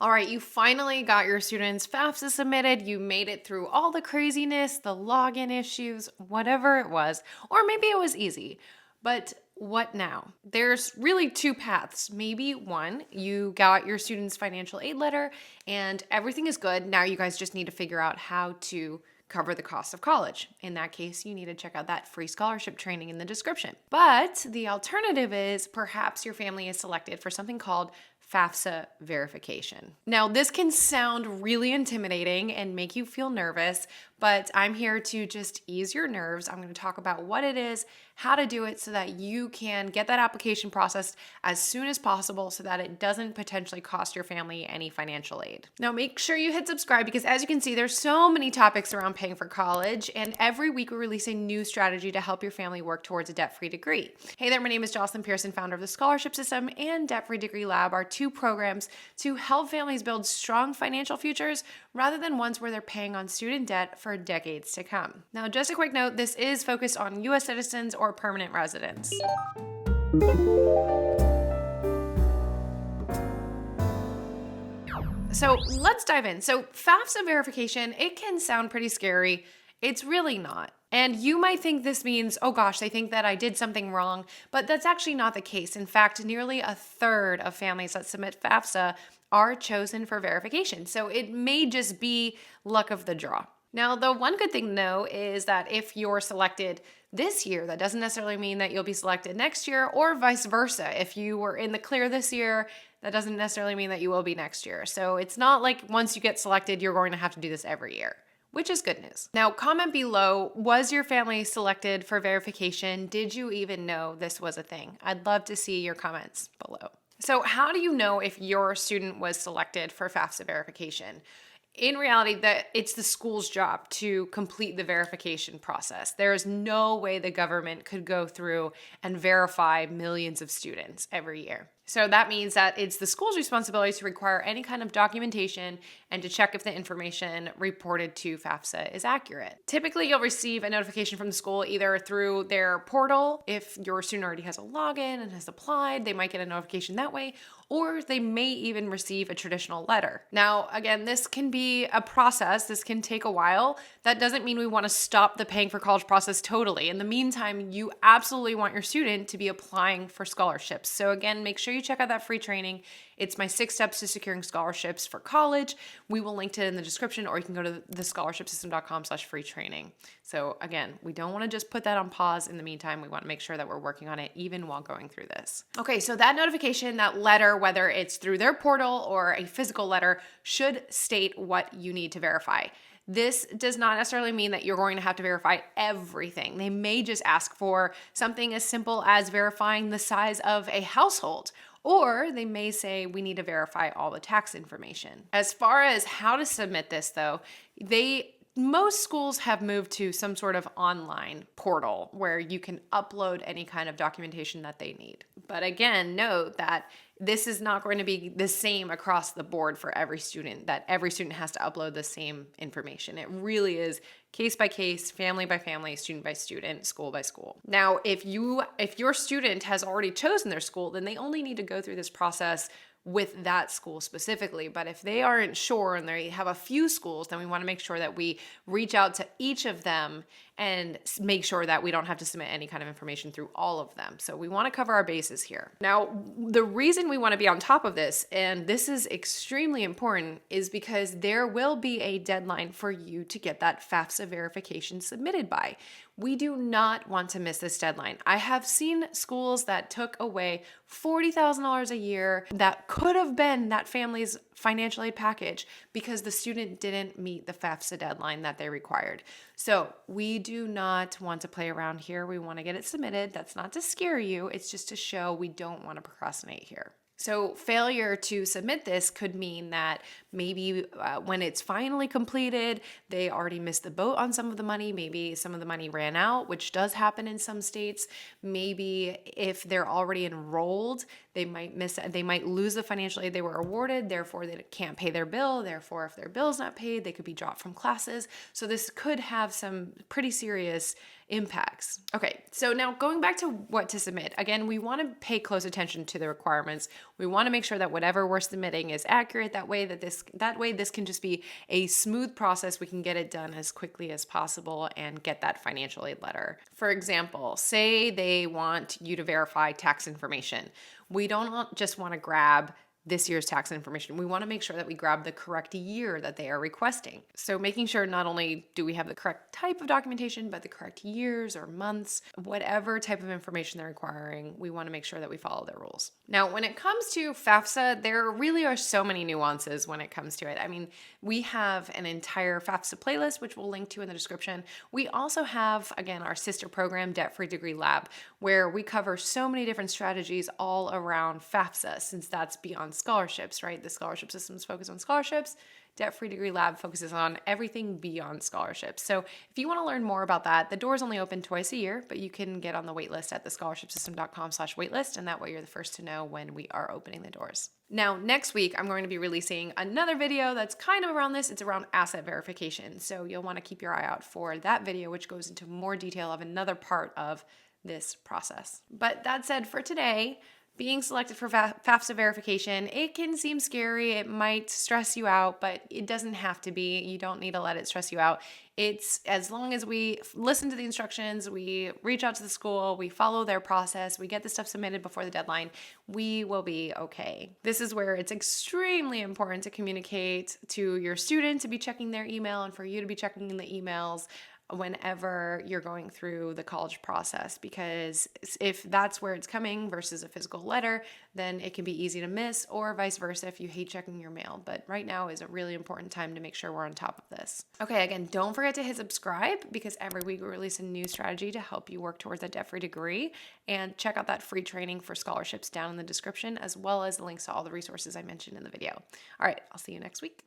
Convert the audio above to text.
All right, you finally got your students' FAFSA submitted. You made it through all the craziness, the login issues, whatever it was, or maybe it was easy. But what now? There's really two paths. Maybe one, you got your student's financial aid letter and everything is good. Now you guys just need to figure out how to cover the cost of college. In that case, you need to check out that free scholarship training in the description. But the alternative is perhaps your family is selected for something called FAFSA verification. Now, this can sound really intimidating and make you feel nervous, but I'm here to just ease your nerves. I'm going to talk about what it is, how to do it so that you can get that application processed as soon as possible so that it doesn't potentially cost your family any financial aid. Now, make sure you hit subscribe because as you can see, there's so many topics around paying for college, and every week we release a new strategy to help your family work towards a debt-free degree. Hey there, my name is Jocelyn Pearson, founder of the Scholarship System and Debt-Free Degree Lab, our two programs to help families build strong financial futures rather than ones where they're paying on student debt for decades to come. Now, just a quick note, this is focused on U.S. citizens or permanent residents. So let's dive in. So FAFSA verification, it can sound pretty scary. It's really not. And you might think this means, oh gosh, they think that I did something wrong, but that's actually not the case. In fact, nearly a third of families that submit FAFSA are chosen for verification. So it may just be luck of the draw. Now, the one good thing to know is that if you're selected this year, that doesn't necessarily mean that you'll be selected next year or vice versa. If you were in the clear this year, that doesn't necessarily mean that you will be next year. So it's not like once you get selected, you're going to have to do this every year, which is good news. Now, comment below, was your family selected for verification? Did you even know this was a thing? I'd love to see your comments below. So how do you know if your student was selected for FAFSA verification? In reality, it's the school's job to complete the verification process. There is no way the government could go through and verify millions of students every year. So that means that it's the school's responsibility to require any kind of documentation and to check if the information reported to FAFSA is accurate. Typically, you'll receive a notification from the school either through their portal. If your student already has a login and has applied, they might get a notification that way, or they may even receive a traditional letter. Now, again, this can be a process. This can take a while. That doesn't mean we want to stop the paying for college process totally. In the meantime, you absolutely want your student to be applying for scholarships. So again, make sure you check out that free training. It's my 6 steps to securing scholarships for college. We will link to it in the description, or you can go to thescholarshipsystem.com/free training. So again, we don't want to just put that on pause. In the meantime, we want to make sure that we're working on it even while going through this. Okay, so that notification, that letter, whether it's through their portal or a physical letter, should state what you need to verify. This does not necessarily mean that you're going to have to verify everything. They may just ask for something as simple as verifying the size of a household, or they may say we need to verify all the tax information. As far as how to submit this though, most schools have moved to some sort of online portal where you can upload any kind of documentation that they need. But again, note that this is not going to be the same across the board for every student, that every student has to upload the same information. It really is case by case, family by family, student by student, school by school. Now, if your student has already chosen their school, then they only need to go through this process with that school specifically. But if they aren't sure and they have a few schools, then we want to make sure that we reach out to each of them and make sure that we don't have to submit any kind of information through all of them. So we want to cover our bases here. Now, the reason we want to be on top of this, and this is extremely important, is because there will be a deadline for you to get that FAFSA verification submitted by. We do not want to miss this deadline. I have seen schools that took away $40,000 a year that could have been that family's financial aid package because the student didn't meet the FAFSA deadline that they required. So we do not want to play around here. We want to get it submitted. That's not to scare you. It's just to show we don't want to procrastinate here. So failure to submit this could mean that maybe when it's finally completed, they already missed the boat on some of the money. Maybe some of the money ran out, which does happen in some states. Maybe if they're already enrolled, they might lose the financial aid they were awarded. Therefore, they can't pay their bill. Therefore, if their bill's not paid, they could be dropped from classes. So this could have some pretty serious impacts. Okay, so now going back to what to submit. Again, we want to pay close attention to the requirements. We want to make sure that whatever we're submitting is accurate. That way this can just be a smooth process. We can get it done as quickly as possible and get that financial aid letter. For example, say they want you to verify tax information. We don't just want to grab this year's tax information. We want to make sure that we grab the correct year that they are requesting. So making sure not only do we have the correct type of documentation, but the correct years or months, whatever type of information they're requiring, we want to make sure that we follow their rules. Now, when it comes to FAFSA, there really are so many nuances when it comes to it. I mean, we have an entire FAFSA playlist, which we'll link to in the description. We also have, again, our sister program, Debt Free Degree Lab, where we cover so many different strategies all around FAFSA, since that's beyond scholarships, right? The scholarship systems focus on scholarships. Debt Free Degree Lab focuses on everything beyond scholarships. So if you want to learn more about that, the door's only open twice a year, but you can get on the waitlist at thescholarshipsystem.com/waitlist, and that way you're the first to know when we are opening the doors. Now, next week, I'm going to be releasing another video that's kind of around this. It's around asset verification. So you'll want to keep your eye out for that video, which goes into more detail of another part of this process. But that said, for today, being selected for FAFSA verification, it can seem scary. It might stress you out, but it doesn't have to be. You don't need to let it stress you out. It's as long as we listen to the instructions, we reach out to the school, we follow their process, we get the stuff submitted before the deadline, we will be okay. This is where it's extremely important to communicate to your student to be checking their email and for you to be checking the emails whenever you're going through the college process, because if that's where it's coming versus a physical letter, then it can be easy to miss, or vice versa if you hate checking your mail. But right now is a really important time to make sure we're on top of this. Okay, again, don't forget to hit subscribe, because every week we release a new strategy to help you work towards a debt-free degree, and check out that free training for scholarships down in the description, as well as the links to all the resources I mentioned in the video. All right, I'll see you next week.